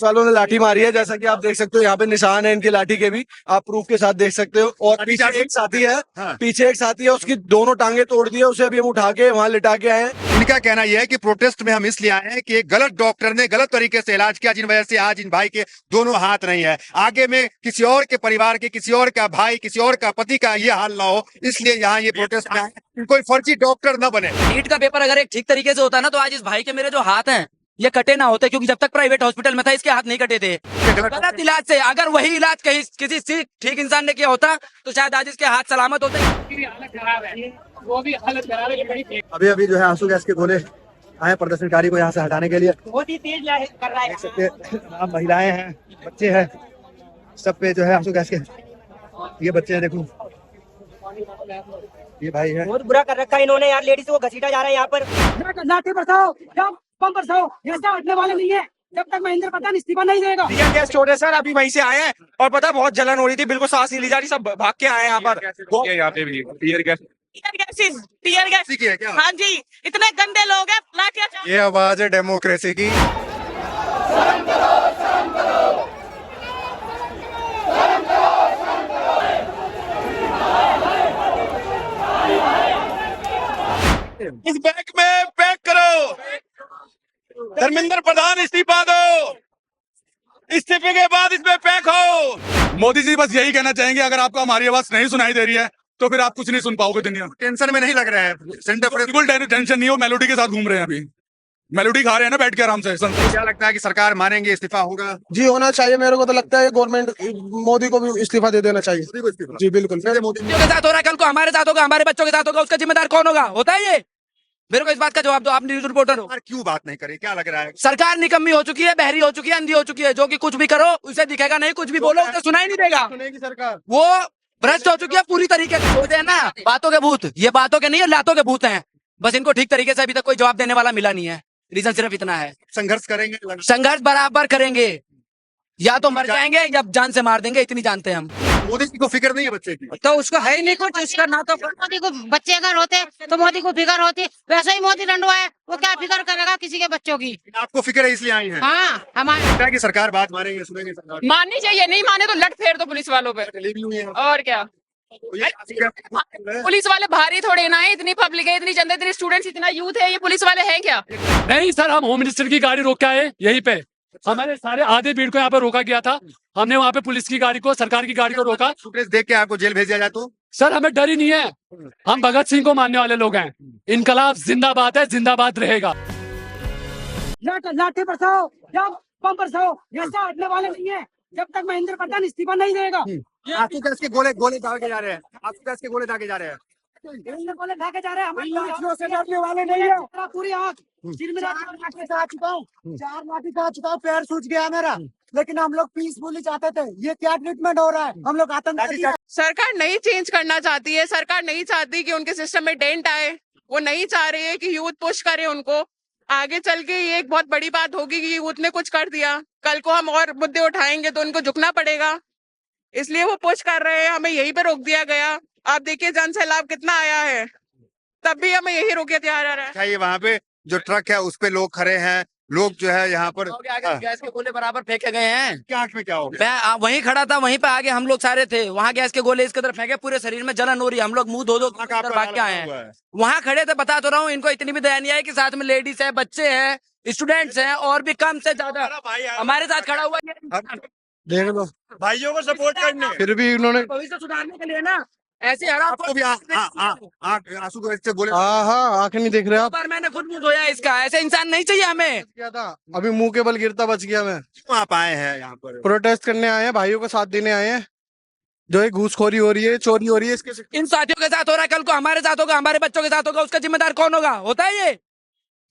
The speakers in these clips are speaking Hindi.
वालों ने लाठी मारी है, जैसा कि आप देख सकते हो यहाँ पे निशान है इनकी लाठी के भी, आप प्रूफ के साथ देख सकते हो। और पीछे एक साथी है, पीछे एक साथी है, उसकी दोनों टांगे तोड़ दी है, उसे अभी हम उठा के वहां लिटा के आए हैं। इनका कहना यह है कि प्रोटेस्ट में हम इसलिए आए हैं कि एक गलत डॉक्टर ने गलत तरीके से इलाज किया, जिन वजह से आज इन भाई के दोनों हाथ नहीं है। आगे में किसी और के परिवार के, किसी और का भाई, किसी और का पति का ये हाल ना हो, इसलिए यहाँ ये प्रोटेस्ट में आए हैं। कोई फर्जी डॉक्टर न बने। नीट का पेपर अगर एक ठीक तरीके से होता ना, तो आज इस भाई के मेरे जो हाथ हैं ये कटे ना होते, क्योंकि जब तक प्राइवेट हॉस्पिटल में था इसके हाथ नहीं कटे थे गलत इलाज से। अगर वही इलाज कहीं किसी ठीक इंसान ने किया होता तो शायद आज इसके हाथ सलामत होते। हालत खराब है, वो भी हालत खराब है। अभी अभी जो है आंसू गैस के गोले आए प्रदर्शनकारी को यहाँ से हटाने के लिए। बहुत ही तेज कर रहा है। देख सकते हैं महिलाएं हैं, बच्चे हैं, सब पे जो है आंसू गैस के, ये बच्चे हैं देखो, ये भाई है। बहुत बुरा कर रखा है इन्होंने यार, लेडीज को घसीटा जा रहा है यहाँ पर। लाठी बरसाओ, पंप बरसाओ, ऐसा हटने वाले नहीं है जब तक महेंद्र प्रधान इस्तीफा नहीं देगा। टीयर गैस छोड़े सर, अभी वहीं से आए हैं और पता बहुत जलन हो रही थी, बिल्कुल सांस नहीं ली जा रही, सब भाग के आए हैं यहाँ पर। यहाँ पे भी टीयर गैस टीयर गैस की है क्या? हाँ जी, इतने गंदे लोग हैं, लाठियां। ये आवाज है डेमोक्रेसी की। इस बैंक में पैक करो, धर्मेंद्र प्रधान इस्तीफा दो, इस्तीफे के बाद इसमें पैक हो। मोदी जी बस यही कहना चाहेंगे, अगर आपको हमारी आवाज नहीं सुनाई दे रही है तो फिर आप कुछ नहीं सुन पाओगे दुनिया में। टेंशन में नहीं लग रहा है सेंटर पर? बिल्कुल टेंशन नहीं हो, मेलोडी के साथ घूम रहे हैं, अभी मेलोडी खा रहे हैं ना बैठ के आराम से। क्या लगता है कि सरकार मानेंगे, इस्तीफा होगा? जी होना चाहिए, मेरे को तो लगता है गवर्नमेंट मोदी को भी इस्तीफा दे देना चाहिए। जी बिल्कुल। मोदी के साथ हो रहा है, कल को हमारे साथ होगा, हमारे बच्चों के साथ होगा, उसका जिम्मेदार कौन होगा? होता है ये? मेरे को इस बात का जवाब दो, आप न्यूज रिपोर्टर हो। क्यों बात नहीं करे, क्या लग रहा है? सरकार निकम्मी हो चुकी है, बहरी हो चुकी है, अंधी हो चुकी है, जो कि कुछ भी करो उसे दिखेगा नहीं, कुछ भी बोलो उसे सुनाई नहीं देगा। सुनेगी सरकार। वो भ्रष्ट हो चुकी है पूरी तरीके से। होते हैं ना बातों के भूत, ये बातों के नहीं है लातों के भूत हैं। बस इनको ठीक तरीके से अभी तक कोई जवाब देने वाला मिला नहीं है। रीजन सिर्फ इतना है, संघर्ष करेंगे? संघर्ष बराबर करेंगे, या तो मर जाएंगे या जान से मार देंगे, इतनी जानते हैं हम। मोदी जी को फिक्र नहीं है बच्चे की? तो उसको है ही नहीं कुछ, उसका ना तो मोदी को बच्चे अगर होते तो मोदी को फिक्र होती, वैसे ही मोदी रंडवा है, वो क्या फिक्र करेगा किसी के बच्चों की। आपको फिक्र है इसलिए आई है? हाँ, हमारे क्या कि सरकार बात मानेंगे, सुनेंगे सरकार? माननी चाहिए, नहीं माने तो लट फेर दो पुलिस वालों पे। चली भी हुई है। और क्या, पुलिस वाले भारी थोड़े ना है, इतनी पब्लिक है, इतनी जनता, इतनी स्टूडेंट्स, इतना यूथ है, ये पुलिस वाले हैं क्या? नहीं सर, हम होम मिनिस्टर की गाड़ी रोक के आए यहीं पे। हमारे सारे आधे भीड़ को यहाँ पे रोका गया था, हमने वहाँ पे पुलिस की गाड़ी को, सरकार की गाड़ी को रोका। फुटेज देख के आपको जेल भेजा जाए तो? सर हमें डर ही नहीं है, हम भगत सिंह को मानने वाले लोग हैं। इनकलाब जिंदाबाद है, जिंदाबाद रहेगा। लाठी बरसाओ, पंप बरसाओ, ऐसा हटने वाले नहीं है जब तक महेंद्र प्रधान इस्तीफा नहीं देगा। आंसू गैस के गोले दागे जा रहे हैं, आंसू गैस के गोले दागे जा रहे हैं। गोले ढाके जा रहे हैं, हमारे से डरने वाले नहीं है। पूरी आँख सिर में लाठी खा चुका हूँ, 4 लाठी खा चुका हूँ, पैर सूज गया मेरा, लेकिन हम लोग पीसफुली चाहते थे। ये क्या ट्रीटमेंट हो रहा है? हम लोग आतंकवादी। सरकार नहीं चेंज करना चाहती है, सरकार नहीं चाहती कि उनके सिस्टम में डेंट आए, वो नहीं चाह रही है कि यूथ पुश करे उनको। आगे चल के ये एक बहुत बड़ी बात होगी कि यूथ ने कुछ कर दिया, कल को हम और मुद्दे उठाएंगे तो उनको झुकना पड़ेगा, इसलिए वो पुश कर रहे हैं। हमें यहीं पे रोक दिया गया, आप देखिए जन सैलाब कितना आया है, तब भी हमें यही रोके दिया जा रहा है। ये वहाँ पे जो ट्रक है उस पे लोग खड़े हैं, लोग जो है यहाँ पर गैस के गोले बराबर फेंके गए हैं। क्या आंख में क्या हो गया? मैं वहीं खड़ा था, वहीं पे आगे हम लोग सारे थे, वहाँ गैस के गोले इसके तरफ फेंके, पूरे शरीर में जलन हो रही है, हम लोग मुंह धो कर भाग के आए हैं। वहाँ खड़े थे, बता तो रहा हूँ, इनको इतनी भी दया नहीं है कि साथ में लेडीज है, बच्चे हैं, स्टूडेंट्स हैं, और भी कम से ज्यादा हमारे साथ खड़ा हुआ है। देख लो भाइयों को सपोर्ट करने, फिर भी इन्होंने भविष्य सुधारने के लिए ना ऐसे हरा आपको भी आंसू गैस से गोले? हाँ आंखें नहीं देख रहे आप? बार मैंने खुद मुंह धोया इसका, ऐसे इंसान नहीं चाहिए हमें। क्या था अभी मुंह के बल गिरता बच गया मैं। क्यों आप आए हैं यहाँ पर? प्रोटेस्ट करने आए हैं, भाइयों को साथ देने आए हैं। जो है घूसखोरी हो रही है, चोरी हो रही है, इसके इन साथियों के साथ हो रहा है, कल को हमारे साथ होगा, हमारे बच्चों के साथ होगा, उसका जिम्मेदार कौन होगा? होता है ये?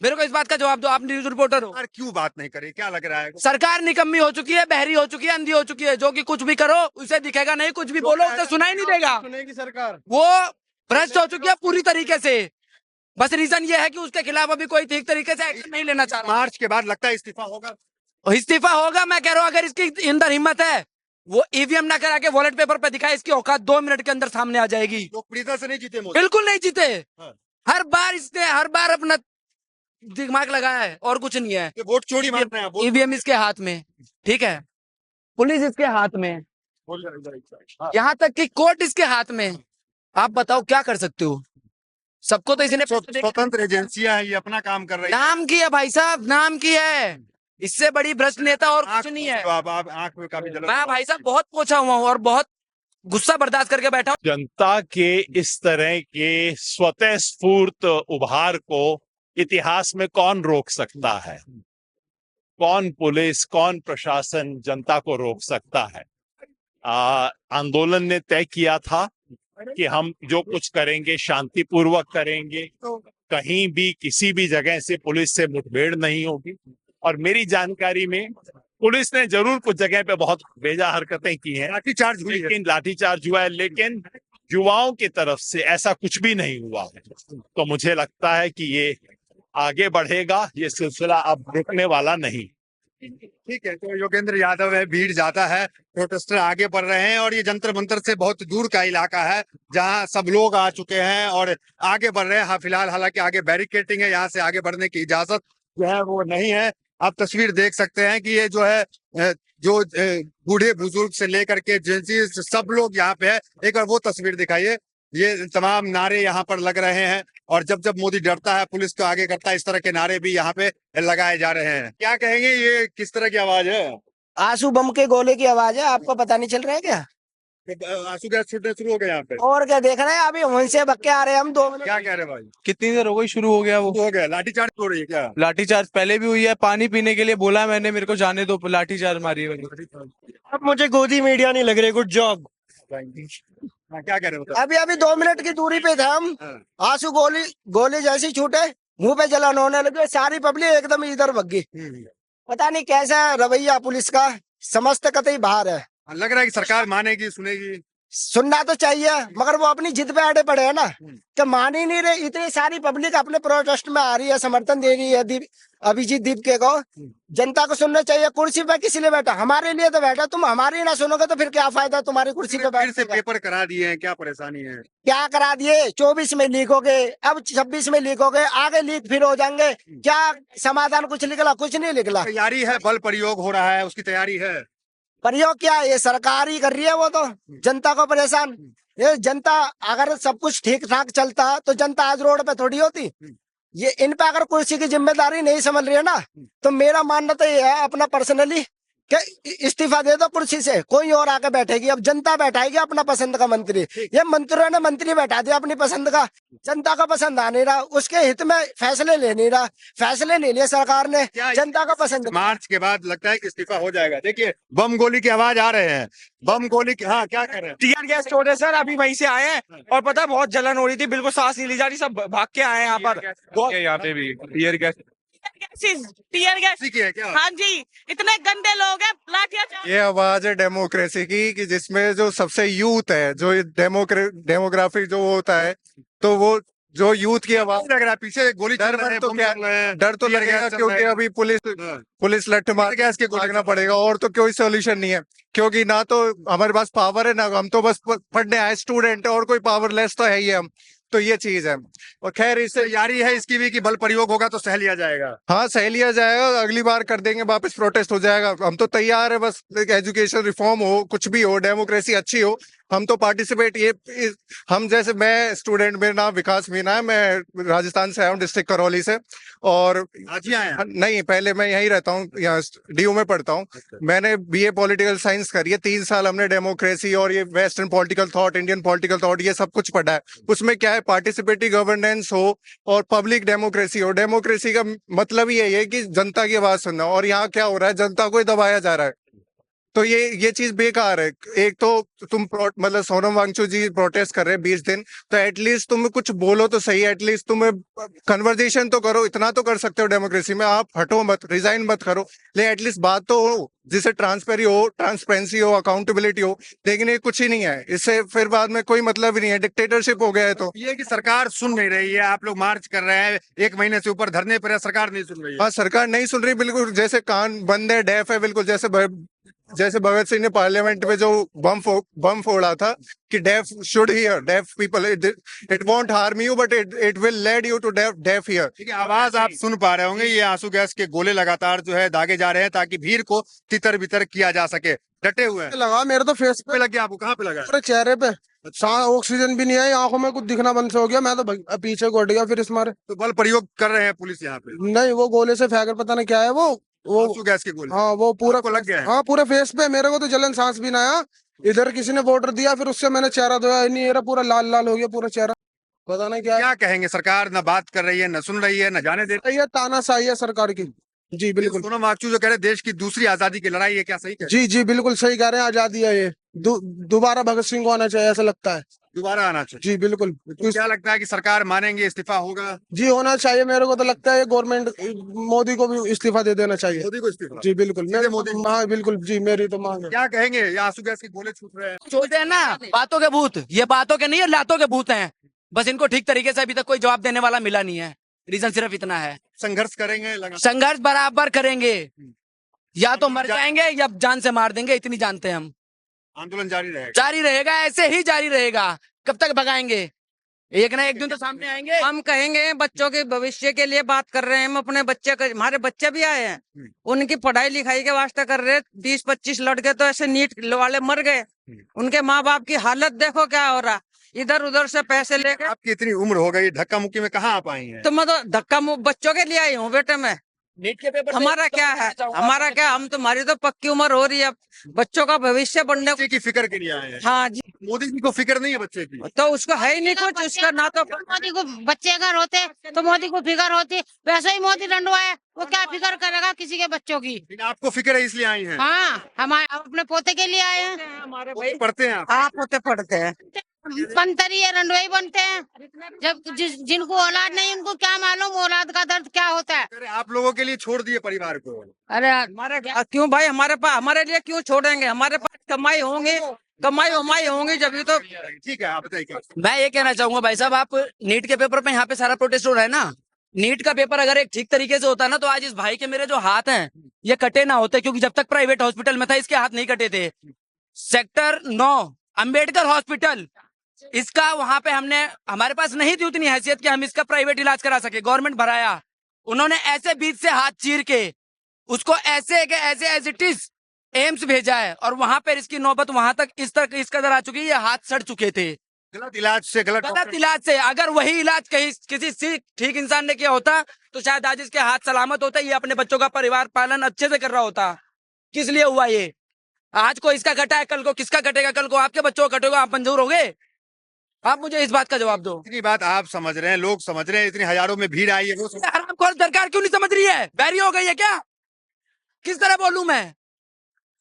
मेरे को इस बात का जवाब दो, आप न्यूज रिपोर्टर हो। क्यों बात नहीं करे, क्या लग रहा है? सरकार निकम्मी हो चुकी है, बहरी हो चुकी है, अंधी हो चुकी है, जो कि कुछ भी करो उसे दिखेगा नहीं, कुछ भी बोलो उसे सुनाई नहीं देगा। सुनेगी सरकार। वो भ्रष्ट हो चुकी है पूरी तरीके से। बस रीजन ये है कि उसके खिलाफ अभी कोई ठीक तरीके से एक्शन नहीं लेना चाह रहा। मार्च के बाद लगता है इस्तीफा होगा? इस्तीफा होगा, मैं कह रहा हूँ, अगर इसकी अंदर हिम्मत है, वो ईवीएम ना करा के वॉलेट पेपर पे दिखाए, इसकी औकात 2 मिनट के अंदर सामने आ जाएगी। लोग प्रीता से नहीं जीते मोदी? बिल्कुल नहीं जीते। हाँ। हर बार अपना दिमाग लगाया है और कुछ नहीं है। ये वोट चोरी मार रहे हैं आप। ईवीएम इसके हाथ में, ठीक है, पुलिस इसके हाथ में, यहाँ तक कि कोर्ट इसके हाथ में। आप बताओ क्या कर सकते हो? सबको तो इसने स्वतंत्र एजेंसियां हैं, ये अपना काम कर रही है। नाम की है भाई साहब, नाम की है। इससे बड़ी भ्रष्ट नेता और कुछ नहीं है। आप आंख में काफी जलन। मैं भाई साहब बहुत पोछा हुआ हूँ और बहुत गुस्सा बर्दाश्त करके बैठा हूँ। जनता के इस तरह के स्वतः स्फूर्त उभार को इतिहास में कौन रोक सकता है? कौन पुलिस, कौन प्रशासन जनता को रोक सकता है? आंदोलन ने तय किया था कि हम जो कुछ करेंगे शांतिपूर्वक करेंगे, कहीं भी किसी भी जगह से पुलिस से मुठभेड़ नहीं होगी। और मेरी जानकारी में पुलिस ने जरूर कुछ जगह पे बहुत बेजा हरकतें की हैं, लाठीचार्ज हुई है। लेकिन लाठीचार्ज हुआ है, लेकिन युवाओं की तरफ से ऐसा कुछ भी नहीं हुआ है। तो मुझे लगता है कि ये आगे बढ़ेगा, ये सिलसिला अब रुकने वाला नहीं। ठीक है, तो योगेंद्र यादव है, भीड़ ज्यादा है, प्रोटेस्टर आगे बढ़ रहे हैं और ये जंतर मंतर से बहुत दूर का इलाका है जहां सब लोग आ चुके हैं और आगे बढ़ रहे हैं। हाँ, फिलहाल हालांकि आगे बैरिकेटिंग है, यहाँ से आगे बढ़ने की इजाजत जो है वो नहीं है। आप तस्वीर देख सकते हैं कि ये जो है जो बूढ़े बुजुर्ग से लेकर के जेंट्स सब लोग यहाँ पे है। एक बार वो तस्वीर दिखाइए। ये तमाम नारे यहाँ पर लग रहे हैं और जब जब मोदी डरता है पुलिस को आगे करता है, इस तरह के नारे भी यहाँ पे लगाए जा रहे हैं। क्या कहेंगे, ये किस तरह की आवाज है? आंसू बम के गोले की आवाज है, आपको पता नहीं चल रहा है क्या? आंसू गैस छूटने शुरू हो गए यहाँ पे। और क्या देख रहे हैं? अभी वहीं से बक्के आ रहे हैं हम 2 मिनट। क्या कह रहे हैं भाई? कितनी देर हो गई, शुरू हो गया वो? हो गया, लाठीचार्ज हो रही है क्या? लाठीचार्ज पहले भी हुई है, पानी पीने के लिए बोला मैंने, मेरे को जाने दो, लाठीचार्ज मारी है। अब मुझे गोदी मीडिया नहीं लग रही। Good job. क्या कह रहे हो? अभी अभी 2 मिनट की दूरी पे थे हम, आंसू गोली जैसी छूटे, मुंह पे जलन होने लगे, सारी पब्लिक एकदम इधर भग गई। पता नहीं कैसा रवैया पुलिस का, समझ तक कतई बाहर है। लग रहा है कि सरकार मानेगी, सुनेगी। सुनना तो चाहिए मगर वो अपनी जिद पे अड़े पड़े है ना, कि मान ही नहीं रहे। इतनी सारी पब्लिक अपने प्रोटेस्ट में आ रही है, समर्थन दे रही है अभिजीत दीपके को। जनता को सुनना चाहिए। कुर्सी पे किसी लिए बैठा? हमारे लिए तो बैठा। तुम हमारी ना सुनोगे तो फिर क्या फायदा तुम्हारी कुर्सी पे फिर से बैठने का? पेपर करा दिए हैं, क्या परेशानी है? क्या करा दिए? 24 में लीक हो गए, अब 26 में लीक हो गए, आगे लीक फिर हो जाएंगे। क्या समाधान कुछ निकला? कुछ नहीं निकला। तैयारी है, बल प्रयोग हो रहा है, उसकी तैयारी है। प्रयोग क्या है? ये सरकार ही कर रही है, वो तो जनता को परेशान। ये जनता, अगर सब कुछ ठीक ठाक चलता तो जनता आज रोड पे थोड़ी होती। ये इन पे अगर कुर्सी की जिम्मेदारी नहीं समझ रही है ना, तो मेरा मानना तो ये है अपना पर्सनली कि इस्तीफा दे दो कुर्सी से, कोई और आके बैठेगी। अब जनता बैठाएगी अपना पसंद का मंत्री। ये मंत्रियों ने मंत्री बैठा दिया अपनी पसंद का, जनता का पसंद आ नहीं रहा, उसके हित में फैसले ले नहीं रहा। फैसले ले लिए सरकार ने जनता का पसंद। मार्च के बाद लगता है कि इस्तीफा हो जाएगा। देखिए बम गोली की आवाज आ रहे हैं, बम गोली की। हाँ, क्या कर रहे हैं? टीयर गैस छोड़े सर, अभी वहीं से आए हैं और पता है बहुत जलन हो रही थी, बिल्कुल सांस नहीं ली जा रही, सब भाग के आए हैं यहाँ पर। यहाँ पे भी टीयर गैस टीयर गैस इसी की है क्या? हाँ जी, इतने गंदे लोग हैं, लाठियां। ये आवाज है डेमोक्रेसी की, कि जिसमें जो सबसे यूथ है, जो डेमोग्राफी जो होता है, तो वो जो यूथ की आवाज लग रहा है पीछे गोली चल डर रहे हैं, तो बम क्या, चल रहे हैं, डर तो टीयर लगेगा गैस चल क्योंकि रहा है। अभी हाँ। पुलिस लठ मार के इसके भागना पड़ेगा, और तो कोई सोल्यूशन नहीं है। क्योंकि ना तो हमारे पास पावर है, ना हम तो बस पढ़ने आए स्टूडेंट, और कोई पावरलेस तो है ही हम। तो ये चीज है। और खैर इससे तैयारी है इसकी भी कि बल प्रयोग होगा तो सह लिया जाएगा। हाँ, सह लिया जाएगा, अगली बार कर देंगे, वापस प्रोटेस्ट हो जाएगा। हम तो तैयार है, बस एजुकेशन रिफॉर्म हो, कुछ भी हो, डेमोक्रेसी अच्छी हो, हम तो पार्टिसिपेट। हम जैसे, मैं स्टूडेंट, मेरा नाम विकास मीना है, मैं राजस्थान से आया हूँ, डिस्ट्रिक्ट करौली से। और आज ही आए हैं? नहीं, पहले मैं यहीं रहता हूँ, यहाँ डीयू में पढ़ता हूँ। मैंने बीए पॉलिटिकल साइंस करी है, 3 साल हमने डेमोक्रेसी और ये western political thought, Indian political thought, ये सब कुछ पढ़ा है। उसमें क्या है, पार्टिसिपेटिव गवर्नेंस हो और पब्लिक डेमोक्रेसी हो। डेमोक्रेसी का मतलब ही यही है कि जनता की आवाज सुनना, और यहाँ क्या हो रहा है, जनता को ही दबाया जा रहा है। तो ये चीज बेकार है। एक तो तुम मतलब सोनम वांगचुक जी प्रोटेस्ट कर रहे हैं 20 दिन, तो एटलीस्ट तुम कुछ बोलो तो सही, एटलीस्ट तुम कन्वर्सेशन तो करो, इतना तो कर सकते हो डेमोक्रेसी में। आप हटो मत, रिजाइन मत करो, लेकिन एटलीस्ट बात तो हो, जिससे ट्रांसपेरेंसी हो, अकाउंटेबिलिटी हो। लेकिन ये कुछ ही नहीं है, इससे फिर बाद में कोई मतलब ही नहीं है, डिक्टेटरशिप हो गया है। तो ये कि सरकार सुन नहीं रही है, आप लोग मार्च कर रहे हैं, 1 महीने से ऊपर धरने पर है, सरकार नहीं सुन रही है। हाँ, सरकार नहीं सुन रही, बिल्कुल जैसे कान बंद है, डेफ है, बिल्कुल जैसे जैसे भगत सिंह ने पार्लियामेंट में जो बम फोड़ा था कि deaf should hear, deaf people, it won't harm you but it will lead you to deaf hear. ठीक है, आवाज आप सुन पा रहे होंगे, ये आंसू गैस के गोले लगातार जो है दागे जा रहे हैं ताकि भीड़ को तितर बितर किया जा सके। डटे हुए हैं। लगा मेरे तो फेस पे लग गया आपको? कहाँ पे लगा? पूरे चेहरे पे, ऑक्सीजन भी नहीं आई, आंखों में कुछ दिखना बंद से हो गया, मैं तो पीछे को हट गया फिर इस मारे। तो बल प्रयोग कर रहे हैं पुलिस यहाँ पे? नहीं, वो गोले से फेंकर पता नहीं क्या है वो आंसू गैस के गोले? हाँ, वो पूरा आपको लग गया है? हाँ, पूरे फेस पे। मेरे को तो जलन सांस भी ना आया। इधर किसी ने वाटर दिया, फिर उससे मैंने चेहरा धोया, नहीं मेरा पूरा लाल लाल हो गया पूरा चेहरा। पता नहीं क्या कहेंगे? सरकार न बात कर रही है, न सुन रही है, न जाने दे रही ये तानाशाही है सरकार की। जी है। बिल्कुल। सोनम वांगचुक जो कह रहे हैं देश की दूसरी आजादी की लड़ाई है, क्या सही कह रहे जी जी बिल्कुल सही कह रहे हैं, आजादी है ये। दोबारा भगत सिंह को आना चाहिए, ऐसा लगता है। हैं? दोबारा आना चाहिए। जी बिल्कुल। तो क्या लगता है कि सरकार मानेंगे, इस्तीफा होगा? जी होना चाहिए, मेरे को तो लगता है गवर्नमेंट मोदी को भी इस्तीफा दे देना चाहिए। मोदी को इस्तीफा? जी बिल्कुल, सीधे मोदी को? हाँ बिल्कुल जी, मेरी तो मांग है। क्या कहेंगे? ये आंसू गैस के गोले छूट रहे हैं। छोड़ते हैं ना, बातों के भूत, ये बातों के नहीं है, लातों के भूत हैं। बस इनको ठीक तरीके से अभी तक कोई जवाब देने वाला मिला नहीं है। रीजन सिर्फ इतना है। संघर्ष करेंगे संघर्ष बराबर करेंगे, या तो मर जाएंगे या जान से मार देंगे, इतनी जानते हैं हम। आंदोलन जारी रहेगा? जारी रहेगा, ऐसे ही जारी रहेगा। कब तक भगाएंगे? एक ना एक दिन तो सामने आएंगे। हम कहेंगे बच्चों के भविष्य के लिए बात कर रहे हैं। हम अपने बच्चे का, हमारे बच्चे भी आए हैं, उनकी पढ़ाई लिखाई के वास्ते कर रहे। 20-25 लड़के तो ऐसे नीट वाले मर गए। उनके माँ बाप की हालत देखो क्या हो रहा, इधर उधर से पैसे लेके। आपकी इतनी उम्र हो गई, धक्का मुक्की में कहाँ आप आई हैं? तो मैं तो धक्का बच्चों के लिए आई हूँ बेटे। मैं नीट के पेपर हमारा क्या है, हमारा क्या, हम तुम्हारी तो पक्की उम्र हो रही है, बच्चों का भविष्य बनने बच्चे की फिक्र के लिए आए हैं? हाँ जी। मोदी जी को फिक्र नहीं है बच्चे की? तो उसको है ही नहीं कुछ, उसका ना तो मोदी को बच्चे अगर होते तो मोदी को फिक्र होती, वैसे ही मोदी रंडवा है, वो क्या फिक्र करेगा किसी के बच्चों की। लेकिन आपको फिक्र है इसलिए आई हैं? हाँ, हम अपने पोते के लिए आए हैं। हमारे भाई पढ़ते हैं आप? आप होते पढ़ते हैं, पंतरी है, रंडवाई बनते हैं। जब जिनको औलाद नहीं, उनको क्या मालूम औलाद का दर्द क्या होता है। अरे आप लोगों के लिए छोड़ दिए परिवार को? अरे हमारे क्यों भाई, हमारे पास, हमारे लिए क्यों छोड़ेंगे? हमारे पास कमाई होंगी, कमाई होंगी जब तो। ठीक है, आप बताइए। मैं ये कहना चाहूंगा भाई साहब, आप नीट के पेपर पे यहाँ पे सारा प्रोटेस्ट हो रहा है ना। नीट का पेपर अगर एक ठीक तरीके से होता ना, तो आज इस भाई के मेरे जो हाथ हैं ये कटे ना होते, क्योंकि जब तक प्राइवेट हॉस्पिटल में था इसके हाथ नहीं कटे थे। सेक्टर 9 अंबेडकर हॉस्पिटल, इसका वहां पे हमने, हमारे पास नहीं थी उतनी हैसियत कि हम इसका प्राइवेट इलाज करा सके। गवर्नमेंट भराया, उन्होंने ऐसे बीच से हाथ चीर के उसको ऐसे एज इट इज एम्स भेजा है, और वहां पर इसकी नौबत वहां तक इस कदर आ चुकी है, ये हाथ सड़ चुके थे। गलत इलाज से, गलत इलाज से। अगर वही इलाज कहीं किसी ठीक इंसान ने किया होता तो शायद आज इसके हाथ सलामत होते, ये अपने बच्चों का परिवार पालन अच्छे से कर रहा होता। किस लिए हुआ ये? आज को इसका कटा है, कल को किसका कटेगा? कल को आपके बच्चों को कटेगा, आप मंजूर होगे? आप मुझे इस बात का जवाब दो। इतनी बात आप समझ रहे हैं, लोग समझ रहे हैं, इतनी हजारों में भीड़ आई है, वो हरामखोर सरकार क्यों नहीं समझ रही है? बैरी हो गई है क्या? किस तरह बोलूं मैं?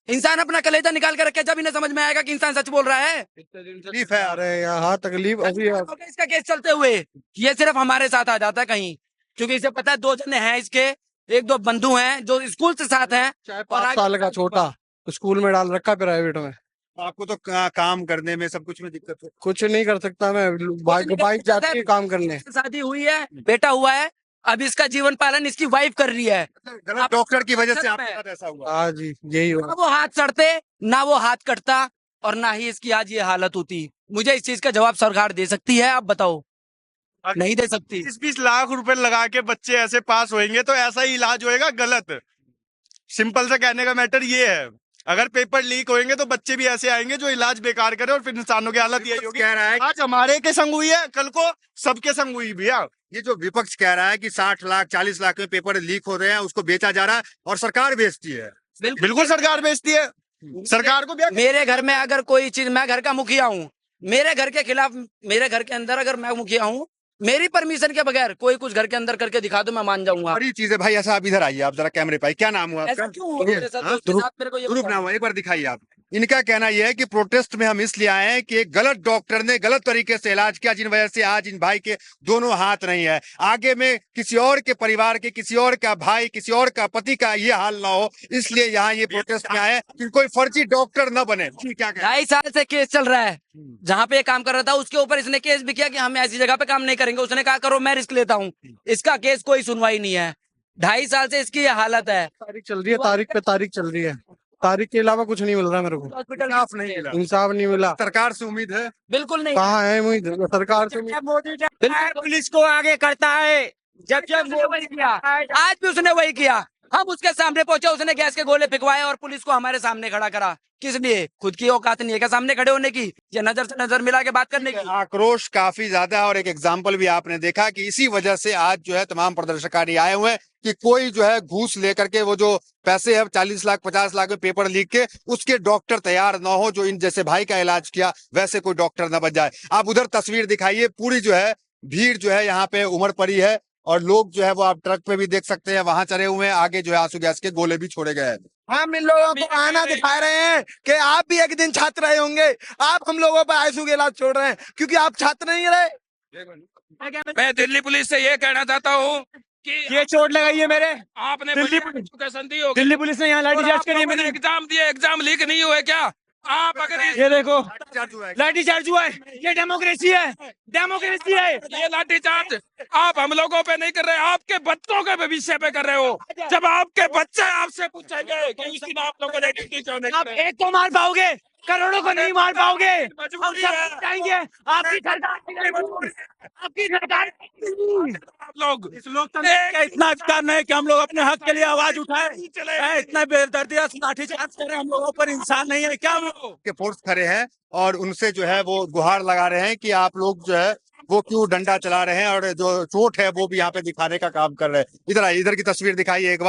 इंसान अपना कलेजा निकाल कर रखे, जब इन्हें समझ में आएगा कि इंसान सच बोल रहा है। तकलीफ है। अरे यहाँ तकलीफ अभी इसका केस चलते हुए ये सिर्फ हमारे साथ आ जाता है कहीं, क्योंकि इसे पता है 2 जने हैं इसके, 1-2 बंधु हैं जो स्कूल से साथ हैं। 5 साल का छोटा स्कूल में डाल रखा प्राइवेट में। आपको तो काम करने में, सब कुछ में दिक्कत है? कुछ नहीं कर सकता मैं, बाइक जाती है काम करने। शादी हुई है, बेटा हुआ है, अब इसका जीवन पालन इसकी वाइफ कर रही है। गलत डॉक्टर की वजह से आपके साथ ऐसा हुआ? हाँ जी, यही हुआ। ना वो हाथ सड़ते, ना वो हाथ कटता, और ना ही इसकी आज ये हालत होती। मुझे इस चीज का जवाब सरकार दे सकती है? आप बताओ। नहीं दे सकती। 20-20 लाख रुपए लगा के बच्चे ऐसे पास होंगे तो ऐसा ही इलाज होएगा गलत। सिंपल से कहने का मैटर ये है, अगर पेपर लीक होंगे तो बच्चे भी ऐसे आएंगे जो इलाज बेकार करे, और फिर इंसानों की हालत यही होगी। कह रहा है आज हमारे के संग हुई है, कल को सबके संग हुई भैया। ये जो विपक्ष कह रहा है कि 60 लाख 40 लाख में पेपर लीक हो रहे हैं, उसको बेचा जा रहा है और सरकार बेचती है। बिल्कुल सरकार बेचती है। सरकार को भी मेरे घर में अगर कोई चीज, मैं घर का मुखिया हूँ, मेरे घर के खिलाफ, मेरे घर के अंदर अगर मैं मुखिया हूँ, मेरी परमिशन के बगैर कोई कुछ घर के अंदर करके दिखा दो, मैं मान जाऊंगा। बड़ी चीज है भाई। ऐसा आप इधर आइए, आप जरा कैमरे पे। क्या नाम हुआ आपका? ऐसा क्यों हो मेरे साथ? मेरे को ये ध्रुव नाम हुआ, एक बार दिखाइए आप। इनका कहना यह है कि प्रोटेस्ट में हम इसलिए आए हैं कि एक गलत डॉक्टर ने गलत तरीके से इलाज किया, जिन वजह से आज इन भाई के दोनों हाथ नहीं है। आगे में किसी और के परिवार के, किसी और का भाई, किसी और का पति का ये हाल ना हो, इसलिए यहाँ ये प्रोटेस्ट में आए कि कोई फर्जी डॉक्टर न बने। क्या 2.5 साल से केस चल रहा है, जहाँ पे ये काम कर रहा था उसके ऊपर इसने केस भी किया कि हम ऐसी जगह पे काम नहीं करेंगे। उसने कहा करो, मैं रिस्क लेता हूँ। इसका केस कोई सुनवाई नहीं है। 2.5 साल से इसकी ये हालत है। तारीख चल रही है, तारीख पे तारीख चल रही है। तारीख के अलावा कुछ नहीं मिल रहा मेरे को। इंसाफ नहीं मिला, इंसाफ नहीं मिला। सरकार से उम्मीद है? बिल्कुल नहीं। कहाँ है उम्मीद सरकार से? मोदी पुलिस को आगे करता है, जब वही किया, आज भी उसने वही किया। हम उसके सामने पहुंचे, उसने गैस के गोले फेंकवाए और पुलिस को हमारे सामने खड़ा करा। किस लिए? खुद की औकात नहीं है क्या सामने खड़े होने की, या नजर से नजर मिला के बात करने की? आक्रोश काफी ज्यादा है और एक एग्जाम्पल भी आपने देखा कि इसी वजह से आज जो है तमाम प्रदर्शनकारी आए हुए हैं कि कोई जो है घूस लेकर के वो जो पैसे है 40 लाख 50 लाख में पेपर लीक के उसके डॉक्टर तैयार ना हो, जो इन जैसे भाई का इलाज किया वैसे कोई डॉक्टर न बच जाए। आप उधर तस्वीर दिखाइए, पूरी जो है भीड़ जो है यहाँ पे उमड़ पड़ी है और लोग जो है वो आप ट्रक पे भी देख सकते हैं वहां चढ़े हुए हैं। आगे जो है आंसू गैस के गोले भी छोड़े गए हैं। हम इन लोगों को आना दिखा रहे हैं कि आप भी एक दिन छात्र रहे होंगे। आप हम लोगों पर आंसू के इलाज छोड़ रहे हैं क्योंकि आप छात्र नहीं रहे। मैं दिल्ली पुलिस से ये कहना चाहता हूँ कि ये चोट लगाई है मेरे। आपने दिल्ली एजुकेशन दी होगी, दिल्ली पुलिस ने यहाँ लाठीचार्ज करी है मैंने मेरे। एग्जाम दिए, एग्जाम लीक नहीं हुए क्या? आप अगर ये देखो है। लाठीचार्ज हुआ है, ये डेमोक्रेसी है, डेमोक्रेसी है। ये लाठीचार्ज आप हम लोगों पे नहीं कर रहे, आपके बच्चों के भविष्य पे कर रहे हो। जब आपके बच्चे आपसे पूछेंगे कि उस दिन आप लोगों ने ड्यूटी क्यों नहीं आप करे? एक को मार पाओगे, करोड़ों को नहीं मार पाओगे। हम मजबूरी सब है। जाएंगे, आपकी सरकार, आपकी सरकार। आप लोग इस लोकतंत्र का इतना अधिकार नहीं कि हम लोग अपने हक के लिए आवाज उठाए। इतना बेदर्दिया लाठीचार्ज कर रहे हैं हम लोगों पर। इंसान नहीं है क्या हम लोग? के फोर्स खड़े हैं और उनसे जो है वो गुहार लगा रहे हैं कि आप लोग जो है वो क्यों डंडा चला रहे हैं और जो चोट है वो भी यहाँ पे दिखाने का काम कर रहे हैं। इधर आइए, इधर की तस्वीर दिखाइए एक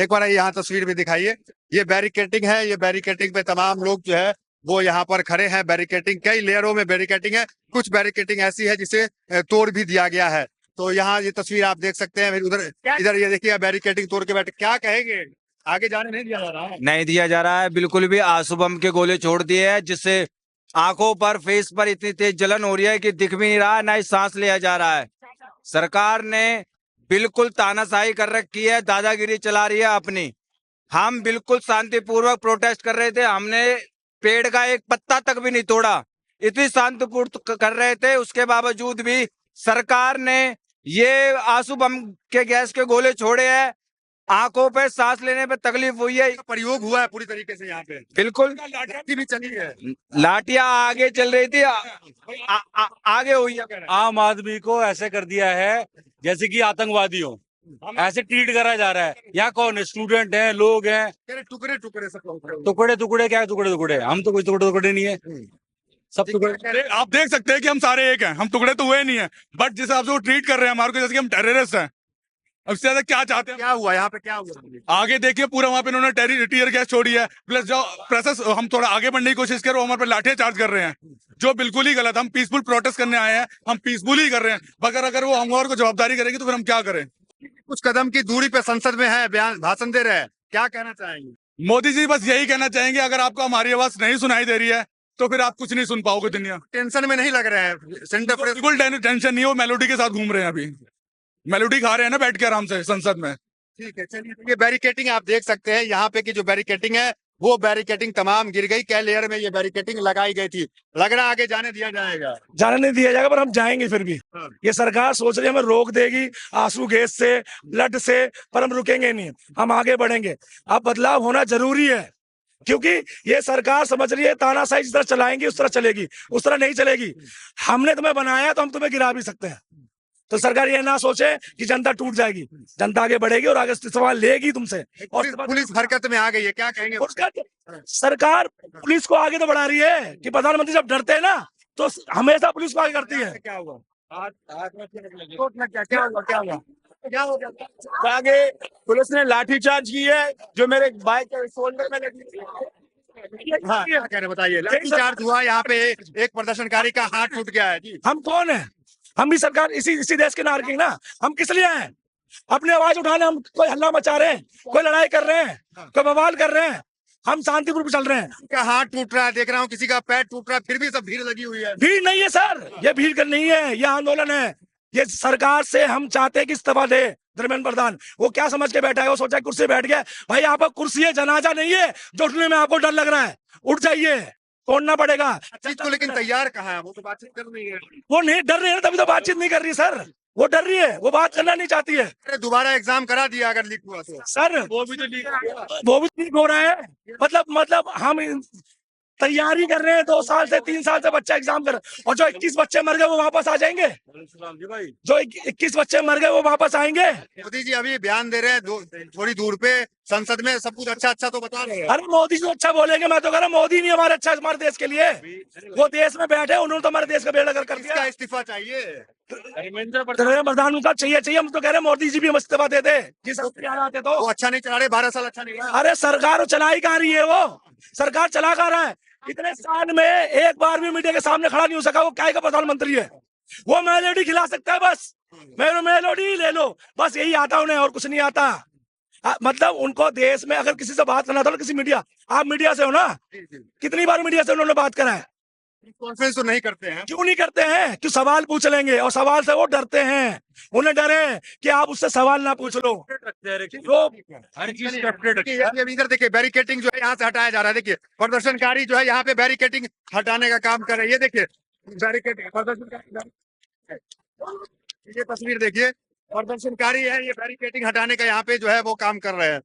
बार यहाँ तस्वीर भी दिखाइए। ये बैरिकेटिंग है, ये बैरिकेटिंग पे तमाम लोग जो है वो यहाँ पर खड़े हैं। बैरिकेटिंग कई लेयरों में बैरिकेटिंग है, कुछ बैरिकेटिंग ऐसी है जिसे तोड़ भी दिया गया है। तो यहाँ ये तस्वीर आप देख सकते हैं। उधर इधर ये देखिए बैरिकेटिंग तोड़ के बैठे। क्या कहेंगे? आगे जाने नहीं दिया जा रहा है? नहीं दिया जा रहा है बिल्कुल भी। आंसू बम के गोले छोड़ दिए हैं जिससे आंखों पर, फेस पर इतनी तेज जलन हो रही है कि दिख भी नहीं रहा है, ना ही सांस लिया जा रहा है। सरकार ने बिल्कुल तानाशाही कर रखी है, दादागिरी चला रही है अपनी। हम बिल्कुल शांतिपूर्वक प्रोटेस्ट कर रहे थे, हमने पेड़ का एक पत्ता तक भी नहीं तोड़ा, इतनी शांतिपूर्ण कर रहे थे। उसके बावजूद भी सरकार ने ये आंसू बम के गैस के गोले छोड़े हैं। आंखों पे सांस लेने पे तकलीफ हुई है। प्रयोग हुआ है पूरी तरीके से यहाँ पे, बिल्कुल लाठी भी चली है, लाठियां आगे चल रही थी, आगे हुई है। आम आदमी को ऐसे कर दिया है जैसे कि आतंकवादी हो, ऐसे ट्रीट करा जा रहा है। यहाँ कौन है? स्टूडेंट हैं, लोग हैं। टुकड़े टुकड़े सब टुकड़े क्या है? टुकड़े हम तो कोई टुकड़े नहीं है, सब टुकड़े। आप देख सकते हैं कि हम सारे एक हैं, हम टुकड़े तो हुए नहीं है, बट जिस हिसाब से वो ट्रीट कर रहे हैं हमारे को जैसे कि हम टेररिस्ट हैं। अब इससे ज्यादा क्या चाहते हैं? क्या हुआ यहाँ पे, क्या हुआ? आगे देखिए पूरा वहाँ पे इन्होंने टीयर गैस छोड़ी है, प्लस जो प्रोसेस हम थोड़ा आगे बढ़ने की कोशिश कर रहे हो हमारे पे लाठियां चार्ज कर रहे हैं, जो बिल्कुल ही गलत। हम पीसफुल प्रोटेस्ट करने आए हैं, हम पीसफुल ही कर रहे हैं, मगर अगर वो हम और को जवाबदारी करेंगे तो फिर हम क्या करें? कुछ कदम की दूरी पे संसद में है, बयान भाषण दे रहे हैं, क्या कहना चाहेंगे? मोदी जी बस यही कहना चाहेंगे, अगर आपको हमारी आवाज नहीं सुनाई दे रही है तो फिर आप कुछ नहीं सुन पाओगे दुनिया। टेंशन में नहीं लग रहा है सेंटर पर? बिल्कुल टेंशन नहीं है, वो मेलोडी के साथ घूम रहे हैं, अभी मेलोडी खा रहे हैं ना बैठ के आराम से संसद में। ठीक है, चलिए। ये बैरिकेटिंग आप देख सकते हैं, यहाँ पे की जो बैरिकेटिंग है वो बैरिकेटिंग तमाम गिर गई। क्या लेयर में ये बैरिकेटिंग लगाई गई थी? लग रहा आगे जाने दिया जाएगा? जाने नहीं दिया जाएगा, पर हम जाएंगे फिर भी। ये सरकार सोच रही है हमें रोक देगी आंसू गैस से, ब्लड से, पर हम रुकेंगे नहीं, हम आगे बढ़ेंगे। अब बदलाव होना जरूरी है क्योंकि ये सरकार समझ रही है तानाशाही जिस तरह चलाएंगी उस तरह चलेगी, उस तरह नहीं चलेगी। हमने तुम्हें बनाया तो हम तुम्हें गिरा भी सकते हैं। तो सरकार ये ना सोचे कि जनता टूट जाएगी, जनता आगे बढ़ेगी और आगे सवाल लेगी तुमसे। और पुलिस हरकत में आ गई है, क्या कहेंगे? सरकार पुलिस को आगे तो बढ़ा रही है कि प्रधानमंत्री जब डरते हैं ना तो हमेशा पुलिस को आगे करती है। क्या हुआ? क्या हो गया? आगे पुलिस ने लाठीचार्ज की है, जो मेरे बाइक के शोल्डर में लगी। हाँ, क्या कह रहे बताइए? लाठीचार्ज हुआ, यहाँ पे एक प्रदर्शनकारी का हाथ टूट गया है जी। हम कौन है? हम भी सरकार इसी देश के नागरिक ना। हम किस लिए हैं? अपनी आवाज उठाने। हम कोई हल्ला मचा रहे हैं, कोई लड़ाई कर रहे हैं, कोई बवाल कर रहे हैं? हम शांतिपूर्वक चल रहे हैं। किसी का हाथ टूट रहा है, देख रहा हूँ, किसी का पैर टूट रहा है, फिर भी सब भीड़ लगी हुई है। भीड़ नहीं है सर, ये भीड़ कर नहीं है, ये आंदोलन है। ये सरकार से हम चाहते हैं कि इस्तीफा दे धर्मेंद्र प्रधान। वो क्या समझ के बैठा है? वो सोचा कुर्सी बैठ गया। भाई आपका कुर्सी है, जनाजा नहीं है जो उठने में आपको डर लग रहा है। उठ जाइए, तोड़ना पड़ेगा। तो लेकिन तैयार कहाँ है? वो तो बातचीत कर रही है। वो नहीं डर रहे हैं, तभी तो बातचीत नहीं कर रही सर। वो डर रही है, वो बात करना नहीं चाहती है। अरे दोबारा एग्जाम करा दिया अगर लीक हुआ तो। सर वो भी तो वो भी ठीक हो रहा है। मतलब हम तैयारी कर रहे हैं 2 साल से 3 साल से बच्चा एग्जाम कर रहे हैं। और जो 21 बच्चे मर गए वो वापस आ जाएंगे। जो 21 बच्चे मर गए वो वापस आएंगे। मोदी जी अभी बयान दे रहे हैं थोड़ी दूर पे संसद में, सब कुछ अच्छा अच्छा तो बता रहे हैं। अरे मोदी जी अच्छा बोलेंगे, मैं तो कह रहा हूं मोदी नहीं हमारा अच्छा हमारे देश के लिए। वो देश में बैठे, उन्होंने तो हमारे देश का बेड़ा कर दिया। इसका इस्तीफा चाहिए, प्रधान का चाहिए। हम तो कह रहे हैं मोदी जी भी हम इस्तीफा दे दे, जिस आते तो। वो अच्छा नहीं चला रहे, 12 साल अच्छा नहीं रहा। अरे सरकार चला ही कहा रही है, वो सरकार चला कहा रहा है। इतने साल में एक बार भी मीडिया के सामने खड़ा नहीं हो सका। वो क्या का प्रधानमंत्री है? वो मेलोडी खिला सकता है बस। मेलोडी ले लो बस, यही आता उन्हें, और कुछ नहीं आता। मतलब उनको देश में अगर किसी से बात करना था ना, किसी मीडिया, आप मीडिया से हो ना, कितनी बार मीडिया से उन्होंने बात करा है? कॉन्फ्रेंस तो नहीं करते हैं। क्यों नहीं करते हैं? क्यों सवाल पूछ लेंगे, और सवाल से वो डरते हैं। उन्हें डर है कि आप उससे सवाल ना पूछ लो। हर चीज इधर देखिए बैरिकेटिंग जो है यहाँ से हटाया जा रहा है। देखिए प्रदर्शनकारी जो है यहाँ पे बैरिकेटिंग हटाने का काम कर रहे हैं। ये देखिए बैरिकेटिंग, प्रदर्शनकारी, ये तस्वीर देखिए, प्रदर्शनकारी है, ये बैरिकेटिंग हटाने का यहाँ पे जो है वो काम कर रहे हैं।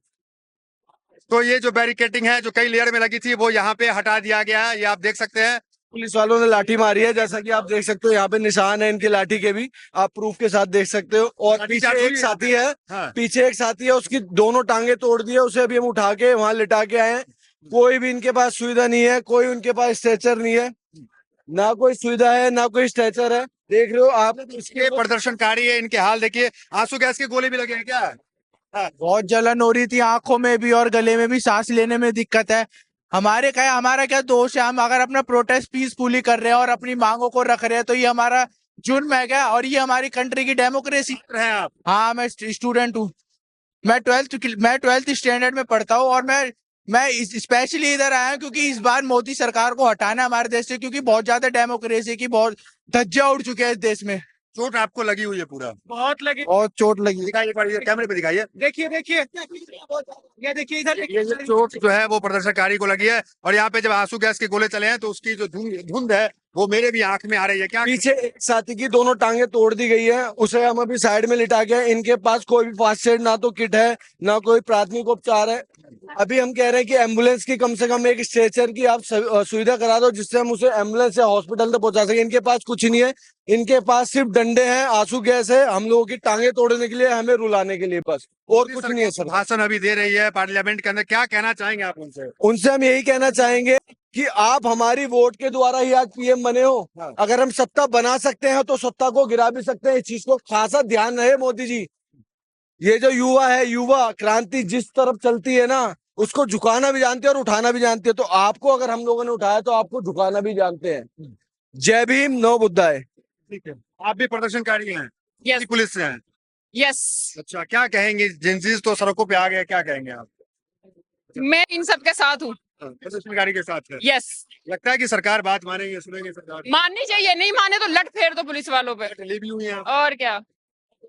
तो ये जो बैरिकेटिंग है जो कई लेयर में लगी थी वो यहाँ पे हटा दिया गया है। ये आप देख सकते हैं। पुलिस वालों ने लाठी मारी है, जैसा कि आप देख सकते हो। यहाँ पे निशान है इनकी लाठी के भी, आप प्रूफ के साथ देख सकते हो। और पीछे एक साथी है, पीछे एक साथी है, उसकी दोनों टांगे तोड़ दी है। उसे अभी हम उठा के वहां लिटा के आए हैं। कोई भी इनके पास सुविधा नहीं है, कोई उनके पास स्ट्रेचर नहीं है, ना कोई सुविधा है ना कोई स्ट्रेचर है। देख रहे हो आप, इसके प्रदर्शनकारी है, इनके हाल देखिए। आंसू गैस के गोले भी लगे हैं क्या? बहुत जलन हो रही थी आंखों में भी और गले में भी, सांस लेने में दिक्कत है। हमारा क्या दोष है? हम अगर अपना प्रोटेस्ट पीसफुली कर रहे हैं और अपनी मांगों को रख रहे हैं तो ये हमारा जुर्म है क्या? और ये हमारी कंट्री की डेमोक्रेसी है। आप? हाँ, मैं स्टूडेंट हूँ। मैं 12th स्टैंडर्ड में पढ़ता हूँ। और मैं स्पेशली इधर आया हूँ क्योंकि इस बार मोदी सरकार को हटाना है हमारे देश से, क्योंकि बहुत ज्यादा डेमोक्रेसी की बहुत धज्जियां उड़ चुके हैं इस देश में। चोट आपको लगी हुई है पूरा? बहुत लगी, बहुत चोट लगी। दिखाइए, कैमरे पे दिखाइए। देखिए ये देखिए इधर, ये चोट जो है वो प्रदर्शनकारी को लगी है। और यहाँ पे जब आंसू गैस के गोले चले हैं तो उसकी जो धुंध है वो मेरे भी आंख में आ रही है। क्या पीछे एक साथी की दोनों टांगे तोड़ दी गई है, उसे हम अभी साइड में लिटा के। इनके पास कोई भी फास्ट एड, ना तो किट है ना कोई प्राथमिक उपचार है। अभी हम कह रहे हैं कि एम्बुलेंस की कम से कम एक स्ट्रेचर की आप सुविधा करा दो, जिससे हम उसे एम्बुलेंस से हॉस्पिटल तक पहुंचा सके। इनके पास कुछ नहीं है, इनके पास सिर्फ डंडे हैं, आंसू गैस है, हम लोगों की टांगे तोड़ने के लिए, हमें रुलाने के लिए, बस और कुछ नहीं है सर। भाषण अभी दे रही है पार्लियामेंट के अंदर, क्या कहना चाहेंगे आप उनसे? उनसे हम यही कहना चाहेंगे कि आप हमारी वोट के द्वारा ही आज पीएम बने हो। अगर हम सत्ता बना सकते हैं तो सत्ता को गिरा भी सकते हैं। इस चीज को खासा ध्यान रहे मोदी जी। ये जो युवा है, युवा क्रांति जिस तरफ चलती है ना, उसको झुकाना भी जानते हैं और उठाना भी जानते हैं। तो आपको अगर हम लोगों ने उठाया तो आपको झुकाना भी जानते हैं। जय भीम, नौ बुद्धाय। ठीक है, आप भी प्रदर्शनकारी हैं? यस। पुलिस से हैं? यस। अच्छा, क्या कहेंगे? जिन तो सड़कों पे आ गए, क्या कहेंगे आप? मैं इन सब के साथ हूँ। प्रदर्शनकारी के साथ है? यस। लगता है कि सरकार बात मानेंगे, सुनेंगे सरकार? माननी चाहिए, नहीं माने तो लट फेर दो पुलिस वालों पे। भी हुई है और क्या?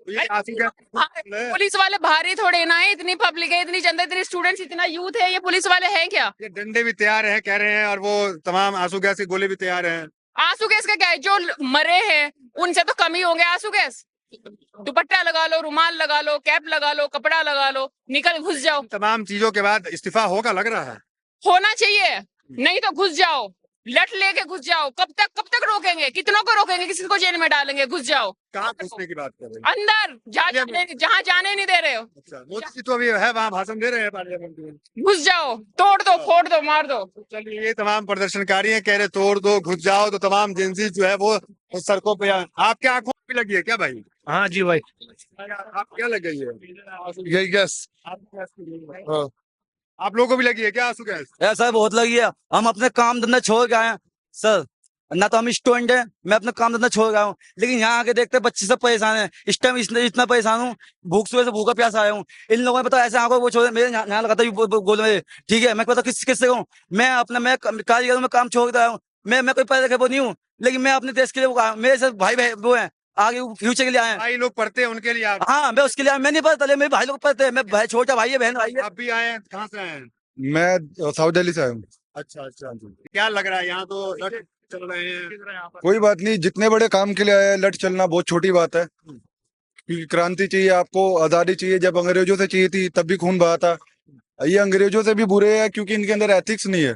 पुलिस वाले भारी थोड़े ना है, इतनी पब्लिक है, इतनी जनता, इतनी स्टूडेंट्स, इतना यूथ है, ये पुलिस वाले हैं क्या? ये डंडे भी तैयार है कह रहे हैं, और वो तमाम आंसू गैस के गोले भी तैयार हैं। आंसू गैस का क्या है? जो मरे हैं उनसे तो कम ही होंगे आंसू गैस। दुपट्टा लगा लो, रुमाल लगा लो, कैप लगा लो, कपड़ा लगा लो, निकल घुस जाओ। तमाम चीजों के बाद इस्तीफा होगा लग रहा है। होना चाहिए, नहीं तो घुस जाओ, लट लेके घुस जाओ। कब तक रोकेंगे? कितनों को रोकेंगे? किसी को जेल में डालेंगे? घुस जाओ। कहाँ घुसने की बात कर रहे हैं? अंदर जहाँ जाने नहीं दे रहे हो। अच्छा, मोदी जी तो अभी है वहाँ, भाषण दे रहे हैं पार्लियामेंट में। घुस जाओ, तोड़ दो, फोड़ दो, मार दो। चलिए, ये तमाम प्रदर्शनकारी हैं, कह रहे तोड़ दो, घुस जाओ। तो तमाम जेंजी जो है वो सड़कों पे। आपके आंखों में भी लगी है क्या भाई? हाँ जी भाई। आप क्या लग गई है? यही गैस। आप लोगों को भी लगी है क्या आंसू गैस? ऐसा बहुत लगी है। हम अपने काम धंधा छोड़ के आए हैं सर, ना तो हम स्टूडेंट हैं, मैं अपना काम धंधा छोड़ गया हूँ, लेकिन यहाँ आके देखते बच्चे सब परेशान हैं। इस टाइम इतना परेशान हूँ, भूख सुबह से भूखा प्यासा आया हूँ। इन लोगों ने पता ऐसे आंखों वो छोड़ मेरे यहाँ लगाता गोल में। ठीक है, मैं पता किससे कहूँ, मैं कारीगर में काम छोड़ रहा हूँ। मैं कोई पढ़े लिखे वो नहीं हूँ, लेकिन मैं अपने देश के लिए मेरे से भाई वो है, आगे फ्यूचर के लिए आए हैं। भाई लोग पढ़ते हैं उनके लिए आप? हाँ, मैं उसके लिए मैं नहीं पढ़ता, मेरे भाई लोग पढ़ते हैं। मैं छोटा भाई है, बहन भाई है। आप भी आए हैं? कहाँ से आए हैं? मैं साउथ दिल्ली से आया हूँ। अच्छा, क्या लग रहा है यहाँ तो लट चल रहे हैं? कोई बात नहीं, जितने बड़े काम के लिए आया, लट चलना बहुत छोटी बात है। क्योंकि क्रांति चाहिए आपको, आजादी चाहिए। जब अंग्रेजों से चाहिए थी तब भी खून बहा था। ये अंग्रेजों से भी बुरे हैं क्योंकि इनके अंदर एथिक्स नहीं है।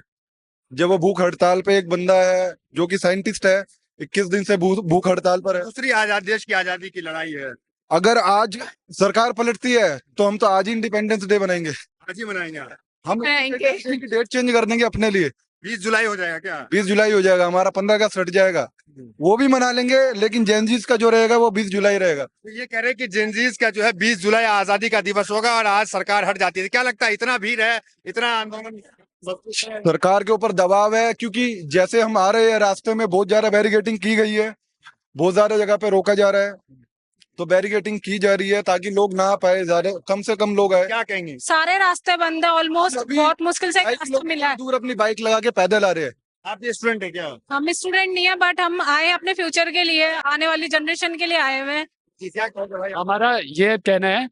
जब वो भूख हड़ताल पे, एक बंदा है जो कि साइंटिस्ट है, 21 दिन से भूख हड़ताल पर है। दूसरी आजादी, देश की आजादी की लड़ाई है। अगर आज सरकार पलटती है तो हम तो आज ही इंडिपेंडेंस डे बनाएंगे, आज ही मनाएंगे। हम की डेट चेंज कर देंगे अपने लिए। 20 जुलाई हो जाएगा क्या? 20 जुलाई हो जाएगा, हमारा 15 अगस्त हट जाएगा, वो भी मना लेंगे। लेकिन जेनजीज का जो रहेगा वो 20 जुलाई रहेगा। तो ये कह रहे हैं कि जेनजीज का जो है 20 जुलाई आजादी का दिवस होगा और आज सरकार हट जाती है। क्या लगता है, इतना भीड़ है, इतना आंदोलन? सरकार के ऊपर दबाव है क्योंकि जैसे हम आ रहे हैं रास्ते में बहुत ज्यादा बैरिकेडिंग की गई है, बहुत ज्यादा जगह पे रोका जा रहा है, तो बैरिकेडिंग की जा रही है ताकि लोग ना आ पाए, ज्यादा कम से कम लोग आए। क्या कहेंगे? सारे रास्ते बंद है ऑलमोस्ट, बहुत मुश्किल से रास्ता मिला है। दूर अपनी बाइक लगा के पैदल आ रहे हैं। आप ये स्टूडेंट है क्या? हम स्टूडेंट नहीं है, बट हम आए अपने फ्यूचर के लिए, आने वाली जनरेशन के लिए आए हुए हैं। क्या कहोगे भाई? हमारा ये कहना है,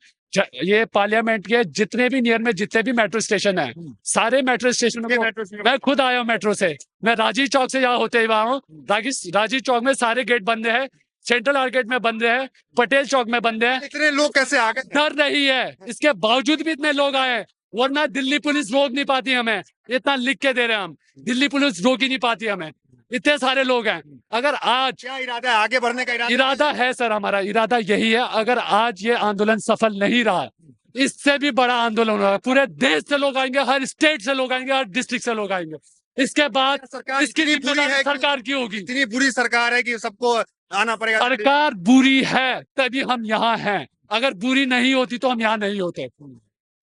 ये पार्लियामेंट के जितने भी नियर में जितने भी मेट्रो स्टेशन है, सारे मेट्रो स्टेशन को मैं खुद आया हूँ मेट्रो से। मैं राजीव चौक से यहाँ होते हुए हूँ। राजीव चौक में सारे गेट बंद है, सेंट्रल मार्केट में बंद है, पटेल चौक में बंद है। इतने लोग कैसे आ गए? डर नहीं है, इसके बावजूद भी इतने लोग आए, वरना दिल्ली पुलिस रोक नहीं पाती हमें। इतना लिख के दे रहे हैं हम, दिल्ली पुलिस रोक ही नहीं पाती हमें, इतने सारे लोग हैं। अगर आज क्या इरादा है, आगे बढ़ने का इरादा है सर, हमारा इरादा यही है। अगर आज ये आंदोलन सफल नहीं रहा, इससे भी बड़ा आंदोलन होगा। पूरे देश से लोग आएंगे, हर स्टेट से लोग आएंगे, हर डिस्ट्रिक्ट से लोग आएंगे। इसके बाद सरकार इसकी इतनी बुरी है, सरकार की होगी। इतनी बुरी सरकार है कि सबको आना पड़ेगा। सरकार बुरी है तभी हम यहाँ हैं, अगर बुरी नहीं होती तो हम यहाँ नहीं होते।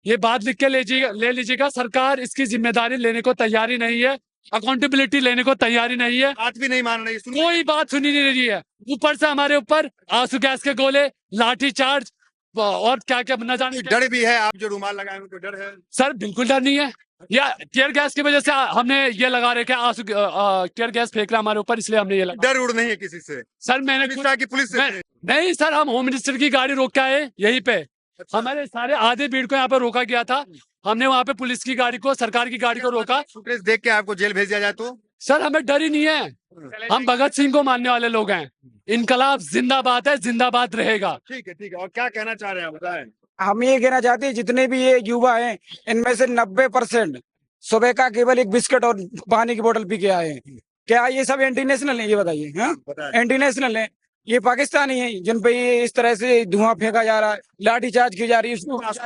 ये बात लिख के ले लीजिएगा। सरकार इसकी जिम्मेदारी लेने को तैयारी नहीं है, अकाउंटेबिलिटी लेने को तैयारी नहीं है, बात भी नहीं मान रही, कोई बात सुनी नहीं रही है। ऊपर से हमारे ऊपर आंसू गैस के गोले, लाठी चार्ज और क्या क्या न जाने। डर भी है, आप जो रुमाल लगाए उनको डर है? सर बिल्कुल डर नहीं है, या टीयर गैस की वजह से हमने ये लगा रखे आंसू टीयर गैस फेंक रहा हमारे ऊपर, इसलिए हमने ये लगा। डर उड़ नहीं है किसी से? सर मैंने की पुलिस से नहीं सर, हम होम मिनिस्टर की गाड़ी रोक के आए यहीं पे। हमारे सारे आधे भीड़ को यहाँ पे रोका गया था, हमने वहाँ पे पुलिस की गाड़ी को, सरकार की गाड़ी को रोका। फुटेज देख के आपको जेल भेज दिया जाए तो? सर हमें डर ही नहीं है, हम भगत सिंह को मानने वाले लोग हैं। इनकलाब जिंदाबाद है, जिंदाबाद रहेगा। ठीक है। और क्या कहना चाह रहे हैं बताएं? हम ये कहना चाहते हैं, जितने भी ये युवा हैं, इनमें से 90% सुबह का केवल एक बिस्किट और पानी की बोतल पी के आए हैं। क्या ये सब एंटी नेशनल है? ये बताइए। हाँ, एंटी नेशनल है, ये पाकिस्तानी है जिन पे ये इस तरह से धुआं फेंका जा रहा है, लाठीचार्ज की जा रही है।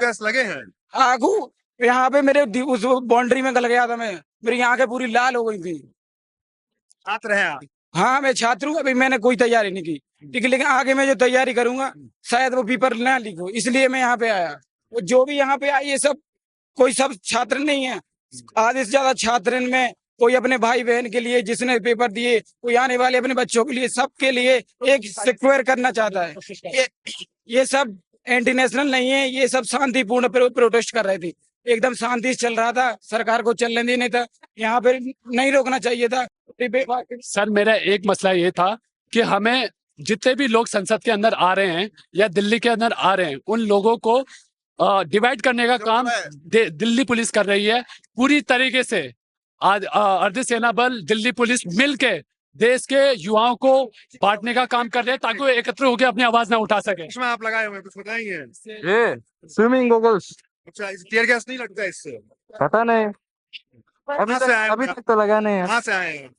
गैस लगे हैं आगू यहाँ पे मेरे उस बाउंड्री में गल गया था, मैं मेरी आंखें पूरी लाल हो गई थी। छात्र हैं आप? हाँ मैं छात्र हूँ, अभी मैंने कोई तैयारी नहीं की, ठीक है, लेकिन आगे मैं जो तैयारी करूंगा शायद वो पेपर ना लिखो, इसलिए मैं यहाँ पे आया। वो जो भी यहाँ पे आए ये सब कोई सब छात्र नहीं है, आधे से ज्यादा छात्र में कोई अपने भाई बहन के लिए जिसने पेपर दिए, कोई आने वाले अपने बच्चों के लिए, सबके लिए एक सिक्योर करना चाहता है। ये सब एंटी नेशनल नहीं है, ये सब शांतिपूर्ण प्रोटेस्ट कर रहे थे, एकदम शांति से चल रहा था। सरकार को चलने देने था, यहाँ पे नहीं रोकना चाहिए था। सर मेरा एक मसला ये था कि हमें जितने भी लोग संसद के अंदर आ रहे हैं या दिल्ली के अंदर आ रहे हैं, उन लोगों को डिवाइड करने का काम दिल्ली पुलिस कर रही है पूरी तरीके से। आज अर्धसेना बल, दिल्ली पुलिस मिलके देश के युवाओं को बांटने का काम कर रहे हैं ताकि वो एकत्र होकर अपनी आवाज ना उठा सके। इसमें आप लगाए हुए कुछ बताएंगे? ये स्विमिंग गॉगल्स। अच्छा, इस टीयर गैस नहीं लगता इससे? पता नहीं, अभी तक तो लगा नहीं है। कहाँ से आए हैं?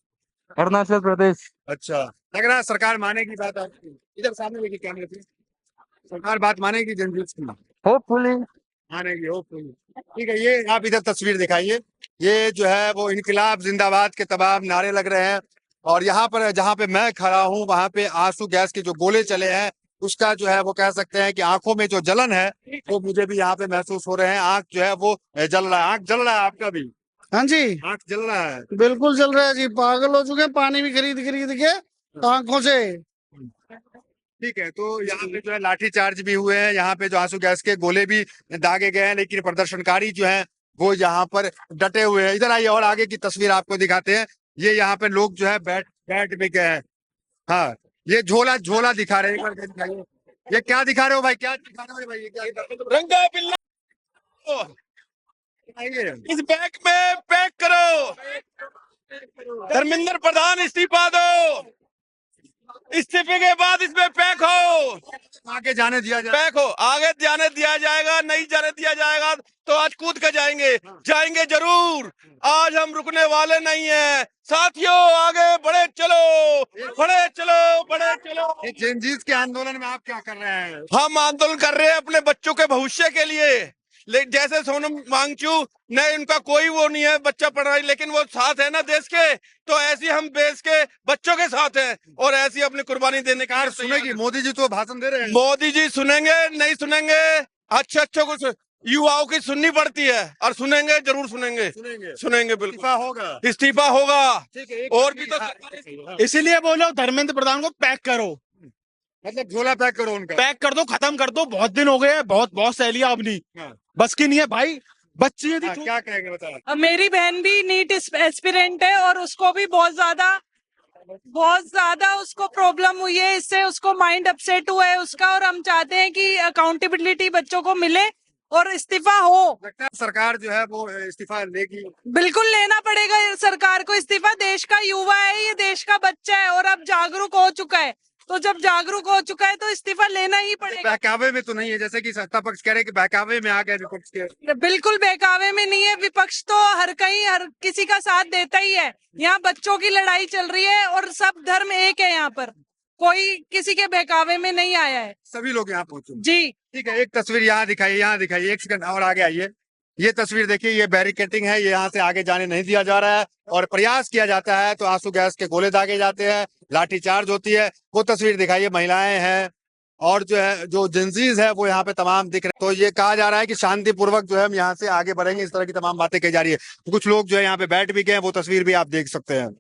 अरुणाचल प्रदेश। अच्छा, लग रहा है सरकार मानेगी बात आपकी। इधर सामने देखिए कैमरे पे, सरकार बात मानेगी जनरल्स की? होपफुली मानेगी, होपफुली। ठीक है, ये आप इधर तस्वीर दिखाइए। ये जो है वो इनकलाब जिंदाबाद के तमाम नारे लग रहे हैं और यहाँ पर जहाँ पे मैं खड़ा हूँ वहाँ पे आंसू गैस के जो गोले चले हैं उसका जो है वो कह सकते हैं कि आंखों में जो जलन है वो मुझे भी यहाँ पे महसूस हो रहे हैं। आंख जो है वो जल रहा है। आंख जल रहा है आपका भी? हाँ जी, आंख जल रहा है, बिल्कुल जल रहा है जी, पागल हो चुके हैं पानी भी खरीद के आंखों से। ठीक है, तो यहाँ पे जो है लाठी चार्ज भी हुए हैं, यहाँ पे जो आंसू गैस के गोले भी दागे गए हैं, लेकिन प्रदर्शनकारी जो है वो यहाँ पर डटे हुए हैं। इधर आइए और आगे की तस्वीर आपको दिखाते हैं। ये यहाँ पे लोग जो है बैठ भी गए हैं। हाँ, ये झोला दिखा रहे हैं, दिखाइए। ये क्या दिखा रहे हो भाई, क्या दिखा रहे हो भाई? ये क्या रंगा बिल्ला इस बैग में पैक करो, धर्मेंद्र प्रधान इस्तीफा दो। इस्तीफे के बाद इसमें पैक हो, आगे जाने दिया जाए। पैक हो, आगे जाने दिया जाएगा, नहीं जाने दिया जाएगा तो आज कूद के जाएंगे, जाएंगे जरूर। आज हम रुकने वाले नहीं हैं साथियों, आगे बढ़े चलो, बढ़े चलो, बढ़े चलो। ये जेनजीज के आंदोलन में आप क्या कर रहे हैं? हम आंदोलन कर रहे हैं अपने बच्चों के भविष्य के लिए। जैसे सोनम वांगचू ने, उनका कोई वो नहीं है बच्चा पढ़ रहा है, लेकिन वो साथ है ना देश के, तो ऐसे हम देश के बच्चों के साथ हैं और ऐसी अपनी कुर्बानी देने का। सुनेगी मोदी जी तो भाषण दे रहे हैं। मोदी जी सुनेंगे नहीं सुनेंगे, अच्छे को युवाओं की सुननी पड़ती है और सुनेंगे, जरूर सुनेंगे, सुनेंगे बिल्कुल। इस्तीफा होगा, इस्तीफा होगा। और भी तो इसीलिए बोलो धर्मेंद्र प्रधान को पैक करो, मतलब झोला पैक करो उनका, पैक कर दो, खत्म कर दो। बहुत दिन हो गए, बहुत सहेलियां अपनी बस की नहीं है भाई। बच्ची यदि क्या कहेंगे बताओ। मेरी बहन भी नीट एस्पिरेंट है और उसको भी बहुत ज्यादा उसको प्रॉब्लम हुई है, इससे उसको माइंड अपसेट हुआ है उसका, और हम चाहते हैं कि अकाउंटेबिलिटी बच्चों को मिले और इस्तीफा हो। लगता है सरकार जो है वो इस्तीफा लेगी? बिल्कुल लेना पड़ेगा सरकार को इस्तीफा। देश का युवा है, ये देश का बच्चा है और अब जागरूक हो चुका है, तो जब जागरूक हो चुका है तो इस्तीफा लेना ही पड़ेगा। बहकावे में तो नहीं है, जैसे कि सत्ता पक्ष कह रहे हैं कि बहकावे में आ गए विपक्ष के। बिल्कुल बहकावे में नहीं है, विपक्ष तो हर किसी का साथ देता ही है। यहाँ बच्चों की लड़ाई चल रही है और सब धर्म एक है, यहाँ पर कोई किसी के बहकावे में नहीं आया है। सभी लोग यहाँ पहुंचे जी ठीक है। एक तस्वीर यहाँ दिखाइए, यहाँ दिखाइए, एक सेकंड और आगे आइए। ये तस्वीर देखिए, ये बैरिकेटिंग है, ये यहाँ से आगे जाने नहीं दिया जा रहा है और प्रयास किया जाता है तो आंसू गैस के गोले दागे जाते हैं, लाठीचार्ज होती है। वो तस्वीर दिखाइए, महिलाएं हैं और जो है जो जेंजीज है वो यहाँ पे तमाम दिख रहे हैं। तो ये कहा जा रहा है कि शांतिपूर्वक जो है हम यहाँ से आगे बढ़ेंगे, इस तरह की तमाम बातें कही जा रही है। तो कुछ लोग जो है यहाँ पे बैठ भी गए, वो तस्वीर भी आप देख सकते हैं।